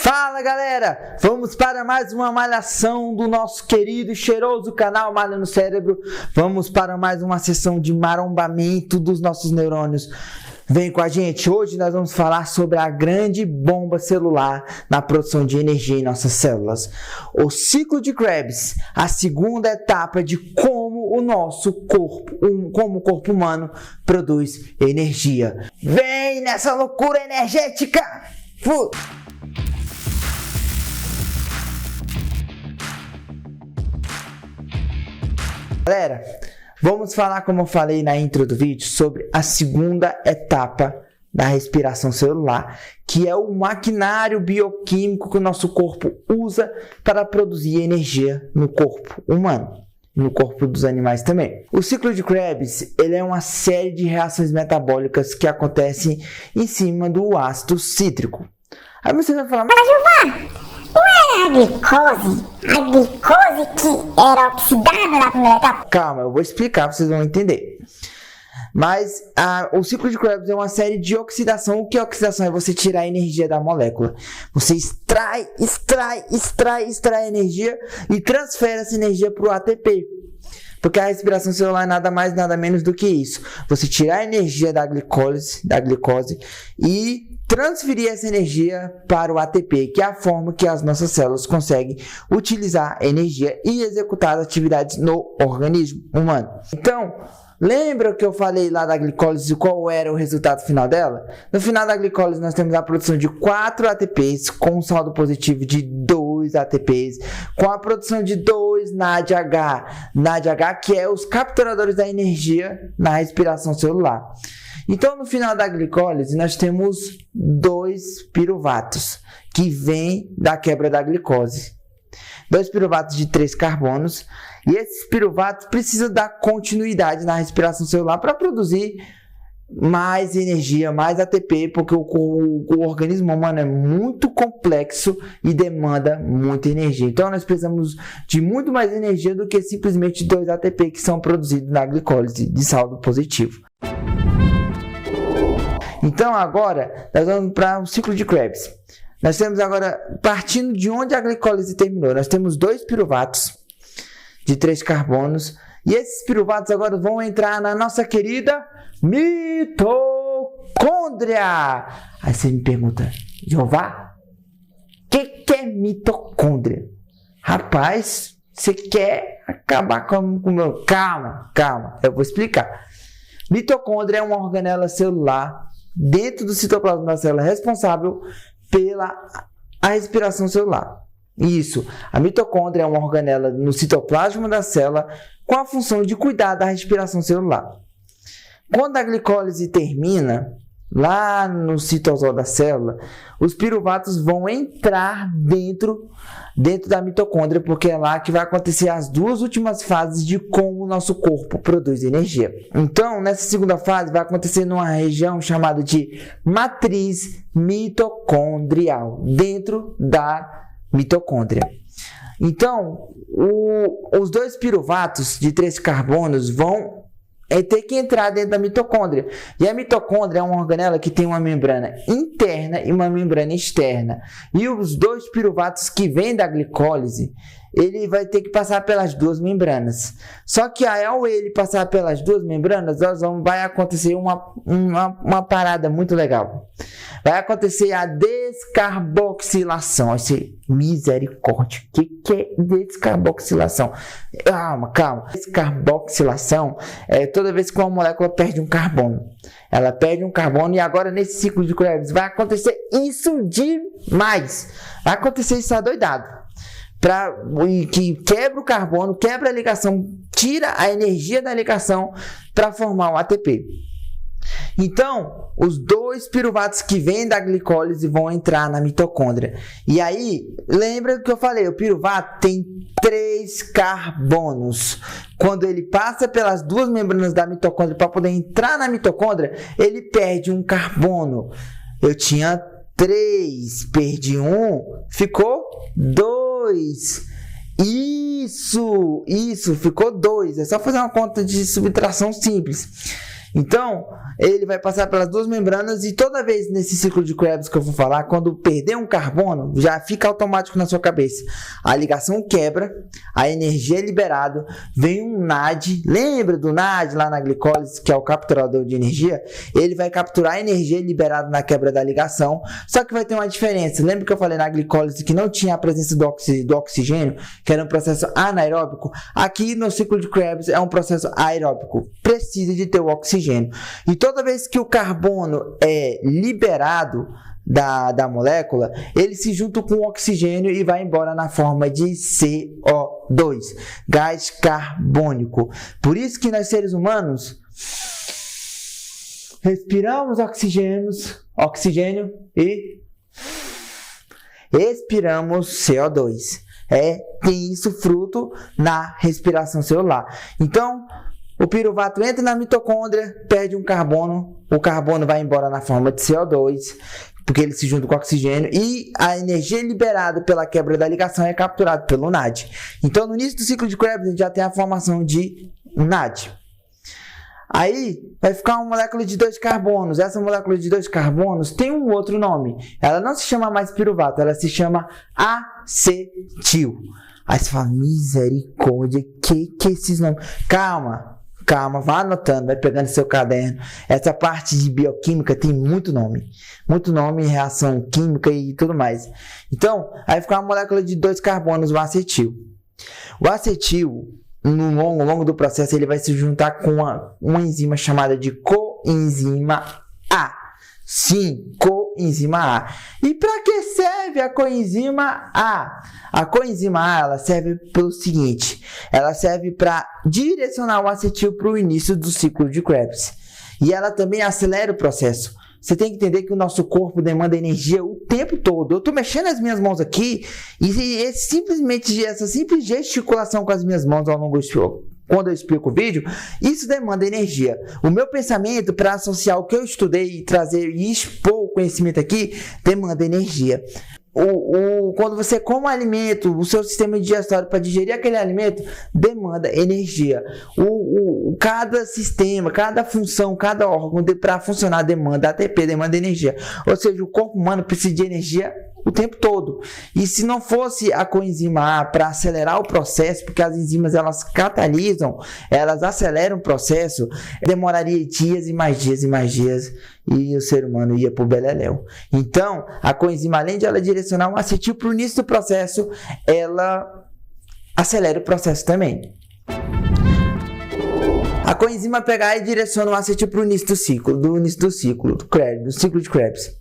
Fala galera, vamos para mais uma malhação do nosso querido e cheiroso canal Malha no Cérebro. Vamos para mais uma sessão de marombamento dos nossos neurônios. Vem com a gente, hoje nós vamos falar sobre a grande bomba celular na produção de energia em nossas células. O ciclo de Krebs, a segunda etapa de como o nosso corpo, como o corpo humano produz energia. Vem nessa loucura energética! Galera, vamos falar, como eu falei na intro do vídeo, sobre a segunda etapa da respiração celular, que é o maquinário bioquímico que o nosso corpo usa para produzir energia no corpo humano, no corpo dos animais também. O ciclo de Krebs, ele é uma série de reações metabólicas que acontecem em cima do ácido cítrico. Aí você vai falar, mas Gilmar, não era a glicose que era oxidada na primeira etapa? Calma, eu vou explicar, vocês vão entender. Mas o ciclo de Krebs é uma série de oxidação. O que é oxidação? É você tirar a energia da molécula. Você extrai energia e transfere essa energia para o ATP. Porque a respiração celular é nada mais, nada menos do que isso. Você tirar a energia da glicose e transferir essa energia para o ATP, que é a forma que as nossas células conseguem utilizar a energia e executar as atividades no organismo humano. Então, lembra que eu falei lá da glicólise e qual era o resultado final dela? No final da glicólise nós temos a produção de 4 ATPs com um saldo positivo de 2 ATPs, com a produção de 2 NADH, que é os capturadores da energia na respiração celular. Então, no final da glicólise, nós temos 2 piruvatos, que vêm da quebra da glicose. 2 piruvatos de 3 carbonos, e esses piruvatos precisam dar continuidade na respiração celular para produzir mais energia, mais ATP, porque o organismo humano é muito complexo e demanda muita energia. Então, nós precisamos de muito mais energia do que simplesmente 2 ATP que são produzidos na glicólise de saldo positivo. Então, agora, nós vamos para o ciclo de Krebs. Nós temos agora, partindo de onde a glicólise terminou, nós temos 2 piruvatos de 3 carbonos. E esses piruvatos agora vão entrar na nossa querida mitocôndria. Aí você me pergunta, Jeová, o que é mitocôndria? Rapaz, você quer acabar com o meu... Calma, eu vou explicar. Mitocôndria é uma organela celular dentro do citoplasma da célula responsável pela respiração celular. Isso, a mitocôndria é uma organela no citoplasma da célula com a função de cuidar da respiração celular. Quando a glicólise termina, lá no citosol da célula, os piruvatos vão entrar dentro da mitocôndria, porque é lá que vai acontecer as 2 últimas fases de como o nosso corpo produz energia. Então, nessa segunda fase, vai acontecer numa região chamada de matriz mitocondrial, dentro da mitocôndria. Então, os 2 piruvatos de 3 carbonos vão ter que entrar dentro da mitocôndria. E a mitocôndria é uma organela que tem uma membrana interna e uma membrana externa. E os 2 piruvatos que vêm da glicólise, ele vai ter que passar pelas 2 membranas. Só que ao ele passar pelas 2 membranas, vai acontecer uma parada muito legal. Vai acontecer a descarboxilação. Misericórdia. O que é descarboxilação? Calma. Descarboxilação é toda vez que uma molécula perde um carbono. Ela perde um carbono e agora nesse ciclo de Krebs vai acontecer isso demais. Vai acontecer isso adoidado. Que quebra o carbono, quebra a ligação, tira a energia da ligação para formar o ATP. Então, os 2 piruvatos que vêm da glicólise vão entrar na mitocôndria. E aí, lembra do que eu falei, o piruvato tem 3 carbonos. Quando ele passa pelas 2 membranas da mitocôndria para poder entrar na mitocôndria, ele perde um carbono. Eu tinha 3, perdi 1, ficou 2. Isso, ficou 2. É só fazer uma conta de subtração simples. Então, ele vai passar pelas duas membranas e toda vez nesse ciclo de Krebs que eu vou falar, quando perder um carbono, já fica automático na sua cabeça. A ligação quebra, a energia é liberada, vem um NAD, lembra do NAD lá na glicólise, que é o capturador de energia? Ele vai capturar a energia liberada na quebra da ligação, só que vai ter uma diferença. Lembra que eu falei na glicólise que não tinha a presença do oxigênio, que era um processo anaeróbico? Aqui no ciclo de Krebs é um processo aeróbico, precisa de ter o oxigênio. E toda vez que o carbono é liberado da molécula, ele se junta com o oxigênio e vai embora na forma de CO2, gás carbônico. Por isso que nós seres humanos respiramos oxigênio e expiramos CO2. Tem isso fruto na respiração celular. Então, o piruvato entra na mitocôndria, perde um carbono, o carbono vai embora na forma de CO2, porque ele se junta com o oxigênio, e a energia liberada pela quebra da ligação é capturada pelo NAD. Então, no início do ciclo de Krebs, a gente já tem a formação de NAD. Aí vai ficar uma molécula de 2 carbonos. Essa molécula de 2 carbonos tem um outro nome. Ela não se chama mais piruvato, ela se chama acetil. Aí você fala, misericórdia, que esses nomes? Calma, vá anotando, vai pegando seu caderno. Essa parte de bioquímica tem muito nome, reação química e tudo mais. Então, aí fica uma molécula de 2 carbonos, o acetil. O acetil, no longo do processo, ele vai se juntar com uma enzima chamada de coenzima A. Sim, coenzima A. E para que serve a coenzima A? A coenzima A, ela serve pelo seguinte: ela serve para direcionar o acetil para o início do ciclo de Krebs. E ela também acelera o processo. Você tem que entender que o nosso corpo demanda energia o tempo todo. Eu estou mexendo as minhas mãos aqui e essa simples gesticulação com as minhas mãos ao longo do show, quando eu explico o vídeo, isso demanda energia. O meu pensamento, para associar o que eu estudei e trazer e expor o conhecimento aqui, demanda energia. Quando você come um alimento, o seu sistema digestório para digerir aquele alimento demanda energia. Cada sistema, cada função, cada órgão para funcionar demanda ATP, demanda energia. Ou seja, o corpo humano precisa de energia o tempo todo. E se não fosse a coenzima A para acelerar o processo, porque as enzimas elas catalisam, elas aceleram o processo, demoraria dias e mais dias e mais dias, e o ser humano ia para o beleléu. Então, a coenzima, além de ela direcionar o acetil para o início do processo, ela acelera o processo também. A coenzima pega e direciona o acetil para o início do ciclo, do ciclo de Krebs.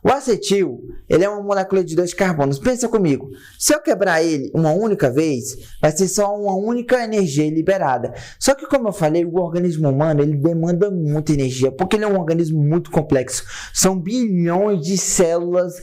O acetil, ele é uma molécula de 2 carbonos. Pensa comigo, se eu quebrar ele uma única vez, vai ser só uma única energia liberada. Só que, como eu falei, o organismo humano, ele demanda muita energia, porque ele é um organismo muito complexo. São bilhões de células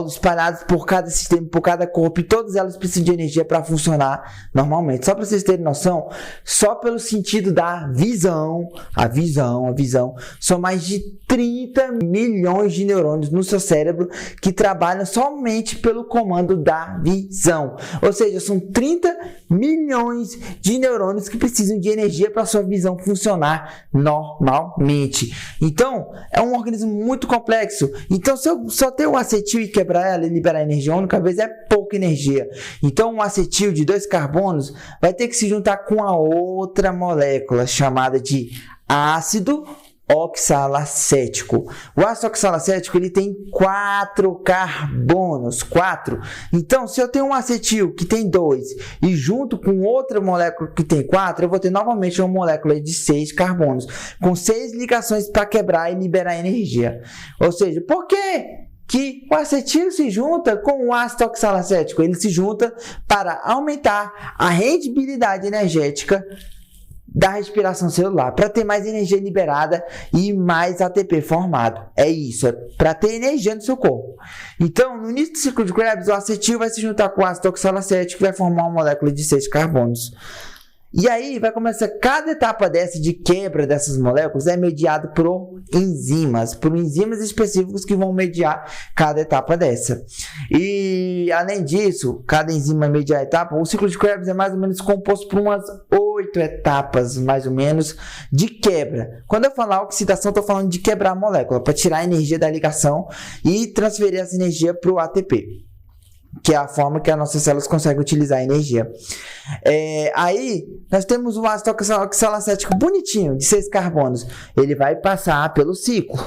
espalhadas por cada sistema, por cada corpo, e todas elas precisam de energia para funcionar normalmente. Só para vocês terem noção, só pelo sentido da visão, a visão, são mais de 30 milhões de neurônios no seu cérebro que trabalham somente pelo comando da visão. Ou seja, são 30 milhões de neurônios que precisam de energia para sua visão funcionar normalmente. Então, é um organismo muito complexo. Então, se eu só ter o acetil e quebrar ela e liberar energia uma única vez, é pouca energia. Então, um acetil de 2 carbonos vai ter que se juntar com a outra molécula chamada de ácido oxalacético. O ácido oxalacético, ele tem 4 carbonos, 4. Então, se eu tenho um acetil que tem 2 e junto com outra molécula que tem 4, eu vou ter novamente uma molécula de 6 carbonos, com 6 ligações para quebrar e liberar energia. Ou seja, por que o acetil se junta com o ácido oxalacético? Ele se junta para aumentar a rendibilidade energética da respiração celular, para ter mais energia liberada e mais ATP formado. É isso, é para ter energia no seu corpo. Então, no início do ciclo de Krebs, o acetil vai se juntar com o ácido oxalacético, vai formar uma molécula de 6 carbonos. E aí vai começar, cada etapa dessa de quebra dessas moléculas é mediado por enzimas específicos que vão mediar cada etapa dessa. E além disso, cada enzima media a etapa, o ciclo de Krebs é mais ou menos composto por umas 8 etapas, mais ou menos, de quebra. Quando eu falar oxidação, estou falando de quebrar a molécula, para tirar a energia da ligação e transferir essa energia para o ATP, que é a forma que as nossas células conseguem utilizar a energia. Aí, nós temos o ácido oxalacético bonitinho, de 6 carbonos. Ele vai passar pelo ciclo.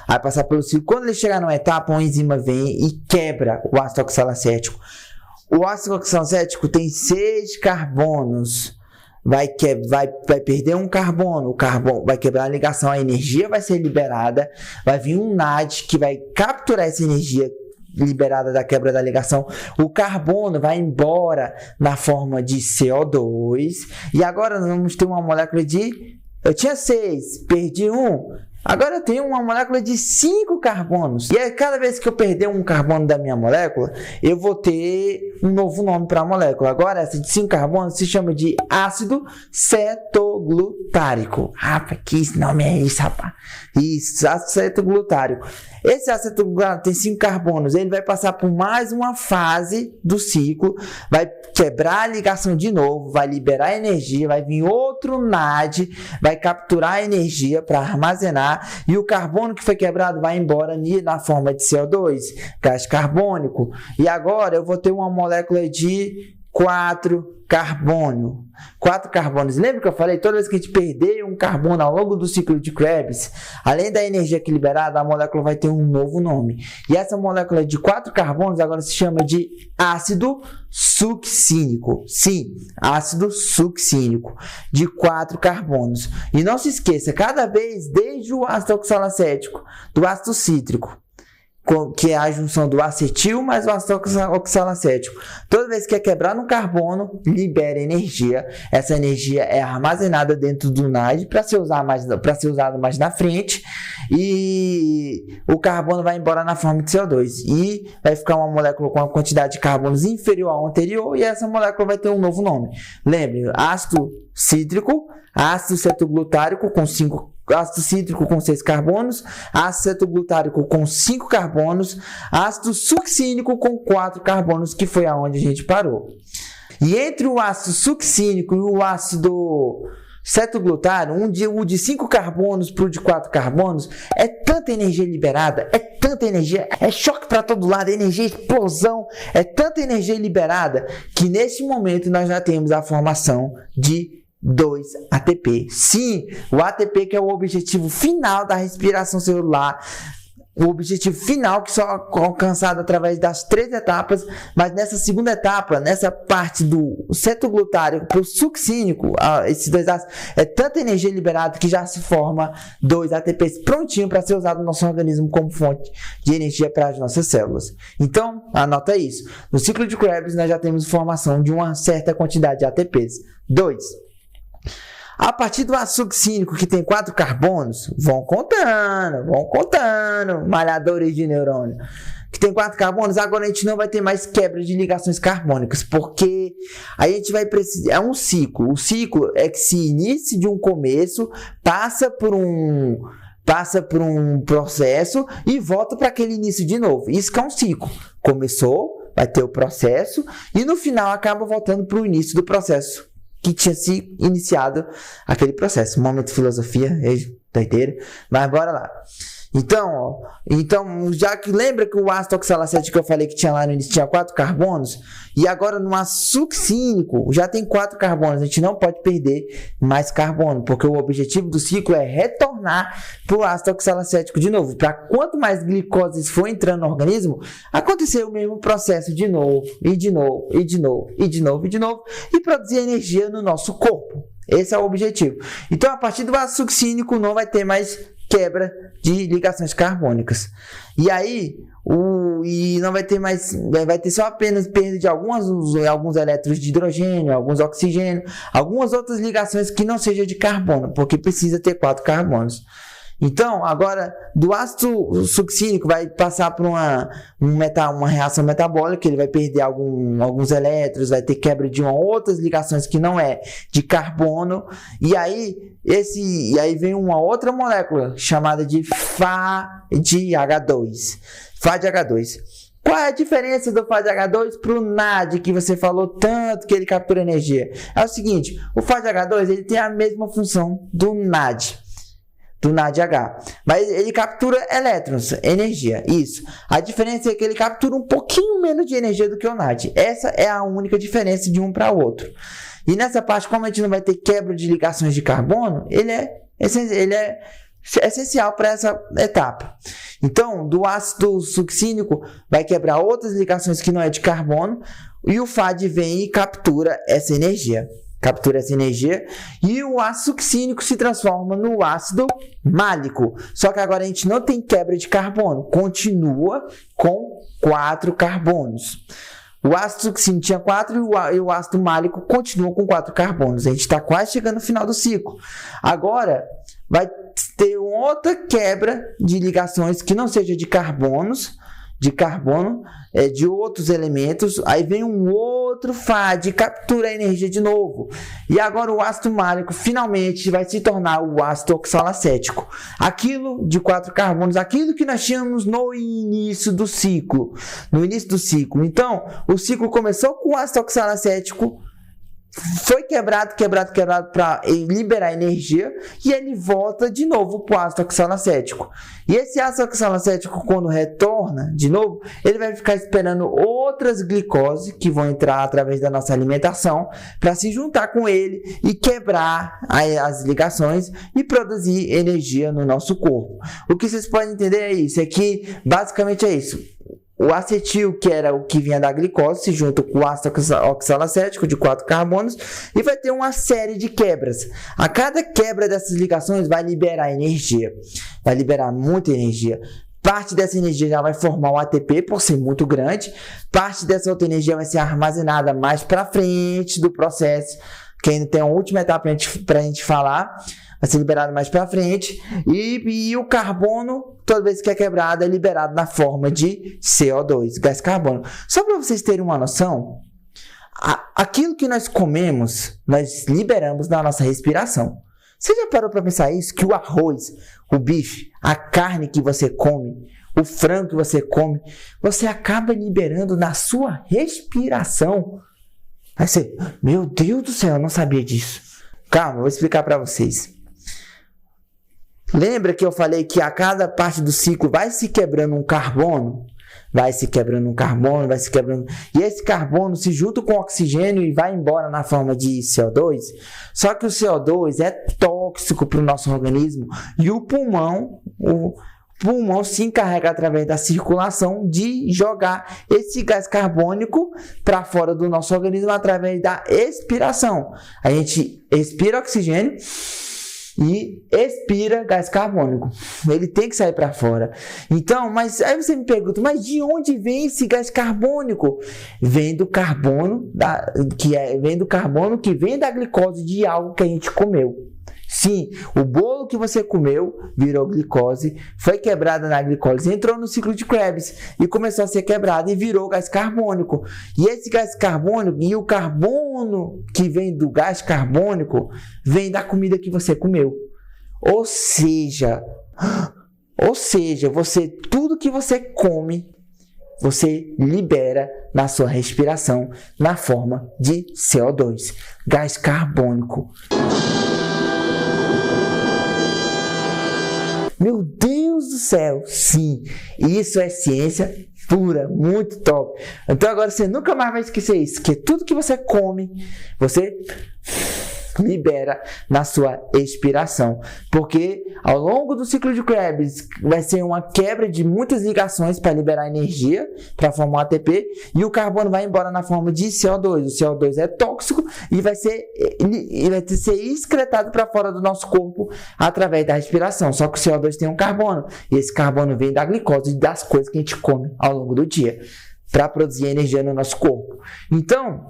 Vai passar pelo ciclo. Quando ele chegar numa etapa, uma enzima vem e quebra o ácido oxalacético. O ácido oxalacético tem 6 carbonos. Vai perder um carbono. O carbono vai quebrar a ligação, a energia vai ser liberada. Vai vir um NAD que vai capturar essa energia liberada da quebra da ligação. O carbono vai embora na forma de CO2. E agora nós vamos ter uma molécula de... Eu tinha 6, perdi 1. Agora eu tenho uma molécula de 5 carbonos. E aí, cada vez que eu perder um carbono da minha molécula, eu vou ter um novo nome para a molécula. Agora, essa de 5 carbonos se chama de ácido cetoglutárico. Rapaz, que nome é esse, rapaz? Isso, ácido cetoglutárico. Esse ácido cetoglutárico tem 5 carbonos. Ele vai passar por mais uma fase do ciclo, vai quebrar a ligação de novo, vai liberar energia, vai vir outro NAD, vai capturar a energia para armazenar. E o carbono que foi quebrado vai embora na forma de CO2, gás carbônico. E agora eu vou ter uma molécula de 4 carbono. 4 carbonos. Lembra que eu falei? Toda vez que a gente perder um carbono ao longo do ciclo de Krebs, além da energia que é liberada, a molécula vai ter um novo nome. E essa molécula de 4 carbonos agora se chama de ácido succínico. Sim, ácido succínico de 4 carbonos. E não se esqueça, cada vez, desde o ácido oxalacético, do ácido cítrico, que é a junção do acetil mais o ácido oxalacético. Toda vez que é quebrado um carbono, libera energia. Essa energia é armazenada dentro do NAD para ser usado mais na frente. E o carbono vai embora na forma de CO2. E vai ficar uma molécula com uma quantidade de carbonos inferior ao anterior. E essa molécula vai ter um novo nome. Lembre, ácido cítrico, ácido cetoglutárico com 5 ácido cítrico com 6 carbonos, ácido cetoglutárico com 5 carbonos, ácido succínico com 4 carbonos, que foi aonde a gente parou. E entre o ácido succínico e o ácido cetoglutário, o de 5 carbonos para o de 4 carbonos, é tanta energia liberada, é tanta energia, é choque para todo lado, energia, explosão, é tanta energia liberada, que nesse momento nós já temos a formação de 2 ATP. Sim, o ATP que é o objetivo final da respiração celular, o objetivo final que só é alcançado através das 3 etapas, mas nessa segunda etapa, nessa parte do cetoglutário para o succínico, esses 2 ácidos, é tanta energia liberada que já se forma 2 ATPs prontinho para ser usado no nosso organismo como fonte de energia para as nossas células. Então, anota isso. No ciclo de Krebs, nós já temos formação de uma certa quantidade de ATPs. 2. A partir do ácido succínico, que tem 4 carbonos, vão contando, malhadores de neurônio, que tem 4 carbonos, agora a gente não vai ter mais quebra de ligações carbônicas, porque a gente vai precisar, é um ciclo. O ciclo é que se inicia de um começo, passa por um processo e volta para aquele início de novo. Isso que é um ciclo. Começou, vai ter o processo e no final acaba voltando para o início do processo que tinha se iniciado aquele processo. Momento de filosofia, doideira, mas bora lá. Então, já que lembra que o ácido oxalacético que eu falei que tinha lá no início tinha 4 carbonos, e agora no ácido succínico já tem 4 carbonos, a gente não pode perder mais carbono, porque o objetivo do ciclo é retornar para o ácido oxalacético de novo, para quanto mais glicose for entrando no organismo, acontecer o mesmo processo de novo, e produzir energia no nosso corpo. Esse é o objetivo. Então, a partir do ácido succínico não vai ter mais quebra de ligações carbônicas. E aí, e não vai ter mais, vai ter só apenas perda de alguns elétrons de hidrogênio, alguns oxigênio, algumas outras ligações que não sejam de carbono, porque precisa ter 4 carbonos. Então, agora, do ácido succínico vai passar por uma reação metabólica, ele vai perder alguns elétrons, vai ter quebra de outras ligações que não é de carbono, e aí vem uma outra molécula chamada de FADH2. FADH2. Qual é a diferença do FADH2 para o NAD, que você falou tanto que ele captura energia? É o seguinte, o FADH2 ele tem a mesma função do NAD H, mas ele captura elétrons, energia, isso. A diferença é que ele captura um pouquinho menos de energia do que o NAD. Essa é a única diferença de um para o outro. E nessa parte, como a gente não vai ter quebra de ligações de carbono, ele é essencial para essa etapa. Então, do ácido succínico vai quebrar outras ligações que não é de carbono, e o FAD vem e captura essa energia. E o ácido succínico se transforma no ácido málico. Só que agora a gente não tem quebra de carbono, continua com 4 carbonos. O ácido succínico tinha 4 e o ácido málico continua com 4 carbonos. A gente está quase chegando no final do ciclo. Agora vai ter outra quebra de ligações que não seja de carbono, de outros elementos. Aí vem um outro FAD e captura a energia de novo. E agora o ácido málico finalmente vai se tornar o ácido oxalacético. Aquilo de 4 carbonos, aquilo que nós tínhamos no início do ciclo. Então, o ciclo começou com o ácido oxalacético, foi quebrado para liberar energia, e ele volta de novo para o ácido oxalacético. E esse ácido oxalacético, quando retorna de novo, ele vai ficar esperando outras glicoses que vão entrar através da nossa alimentação para se juntar com ele e quebrar as ligações e produzir energia no nosso corpo. O que vocês podem entender é isso, é que basicamente é isso. O acetil, que era o que vinha da glicose, se junta com o ácido oxalacético de 4 carbonos e vai ter uma série de quebras. A cada quebra dessas ligações vai liberar energia, vai liberar muita energia. Parte dessa energia já vai formar o ATP, por ser muito grande. Parte dessa outra energia vai ser armazenada mais para frente do processo, que ainda tem uma última etapa para a gente falar. Vai ser liberado mais para frente, e o carbono, toda vez que é quebrado, é liberado na forma de CO2, gás carbônico. Só para vocês terem uma noção, aquilo que nós comemos, nós liberamos na nossa respiração. Você já parou para pensar isso? Que o arroz, o bife, a carne que você come, o frango que você come, você acaba liberando na sua respiração. Aí você, meu Deus do céu, eu não sabia disso. Calma, eu vou explicar para vocês. Lembra que eu falei que a cada parte do ciclo vai se quebrando um carbono? E esse carbono se junta com o oxigênio e vai embora na forma de CO2. Só que o CO2 é tóxico para o nosso organismo. E o pulmão se encarrega através da circulação de jogar esse gás carbônico para fora do nosso organismo através da expiração. A gente expira oxigênio e expira gás carbônico. Ele tem que sair para fora. Então, mas aí você me pergunta, mas de onde vem esse gás carbônico? Vem do carbono que vem da glicose de algo que a gente comeu. Sim, o bolo que você comeu virou glicose, foi quebrada na glicose, entrou no ciclo de Krebs e começou a ser quebrado e virou gás carbônico. E esse gás carbônico e o carbono que vem do gás carbônico vem da comida que você comeu. Ou seja, tudo que você come, você libera na sua respiração na forma de CO2, gás carbônico. Meu Deus do céu, sim, isso é ciência pura, muito top. Então agora você nunca mais vai esquecer isso, que tudo que você come, você libera na sua expiração, porque ao longo do ciclo de Krebs vai ser uma quebra de muitas ligações para liberar energia, para formar o ATP, e o carbono vai embora na forma de CO2. O CO2 é tóxico e vai ser excretado para fora do nosso corpo através da respiração. Só que o CO2 tem um carbono, e esse carbono vem da glicose e das coisas que a gente come ao longo do dia para produzir energia no nosso corpo. Então,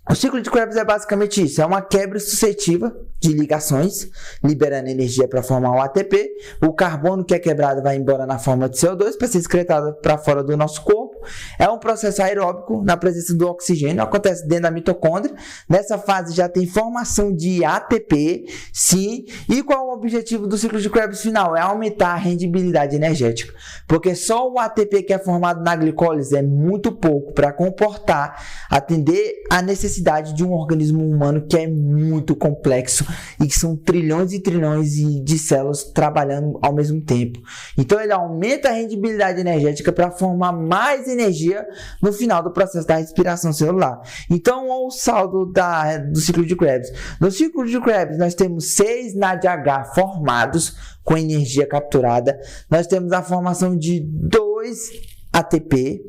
o ciclo de Krebs é basicamente isso, é uma quebra sucessiva de ligações, liberando energia para formar o ATP, o carbono que é quebrado vai embora na forma de CO2 para ser excretado para fora do nosso corpo, É um processo aeróbico na presença do oxigênio, acontece dentro da mitocôndria. Nessa fase já tem formação de ATP, sim. E qual é o objetivo do ciclo de Krebs final? É aumentar a rendibilidade energética, porque só o ATP que é formado na glicólise é muito pouco para comportar, atender a necessidade de um organismo humano que é muito complexo e que são trilhões e trilhões de células trabalhando ao mesmo tempo. Então ele aumenta a rendibilidade energética para formar mais energia no final do processo da respiração celular. Então, olha o saldo do ciclo de Krebs. No ciclo de Krebs, nós temos 6 NADH formados com energia capturada. Nós temos a formação de 2 ATP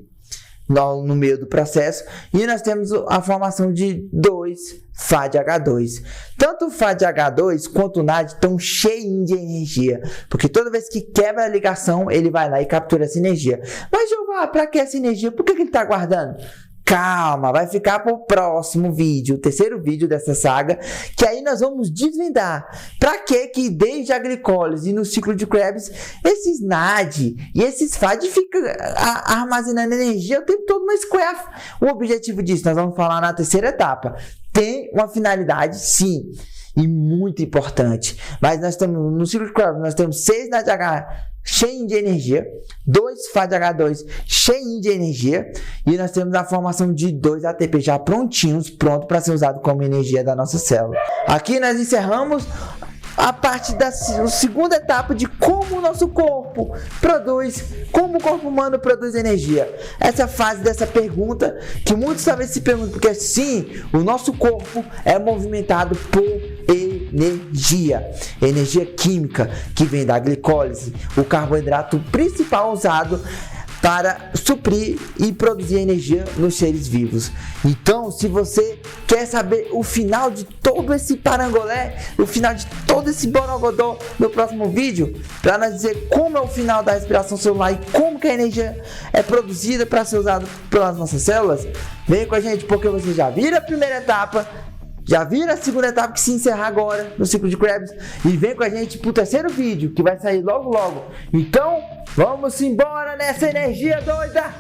no meio do processo, e nós temos a formação de 2 FADH2. Tanto o FADH2 quanto o NAD estão cheios de energia, porque toda vez que quebra a ligação, ele vai lá e captura essa energia. Mas, Jeová, para que essa energia? Por que ele está guardando? Calma, vai ficar para o próximo vídeo, o terceiro vídeo dessa saga, que aí nós vamos desvendar para que desde a glicólise e no ciclo de Krebs, esses NAD e esses FAD ficam armazenando energia o tempo todo, mas qual é o objetivo disso? Nós vamos falar na terceira etapa. Tem uma finalidade, sim, e muito importante, mas nós estamos no ciclo de Krebs, nós temos 6 NADH cheio de energia, 2 FADH2 cheio de energia, e nós temos a formação de 2 ATP já prontinhos, pronto para ser usado como energia da nossa célula. Aqui nós encerramos a parte da segunda etapa de como o nosso corpo produz, como o corpo humano produz energia. Essa fase dessa pergunta, que muitos talvez se perguntam, porque sim, o nosso corpo é movimentado por energia química, que vem da glicólise, o carboidrato principal usado para suprir e produzir energia nos seres vivos. Então, se você quer saber o final de todo esse parangolé, o final de todo esse borogodó, no próximo vídeo, para nós dizer como é o final da respiração celular e como que a energia é produzida para ser usada pelas nossas células, vem com a gente, porque você já viu a primeira etapa, já viram a segunda etapa que se encerra agora no ciclo de Krebs, e vem com a gente pro terceiro vídeo que vai sair logo logo. Então, vamos embora nessa energia doida!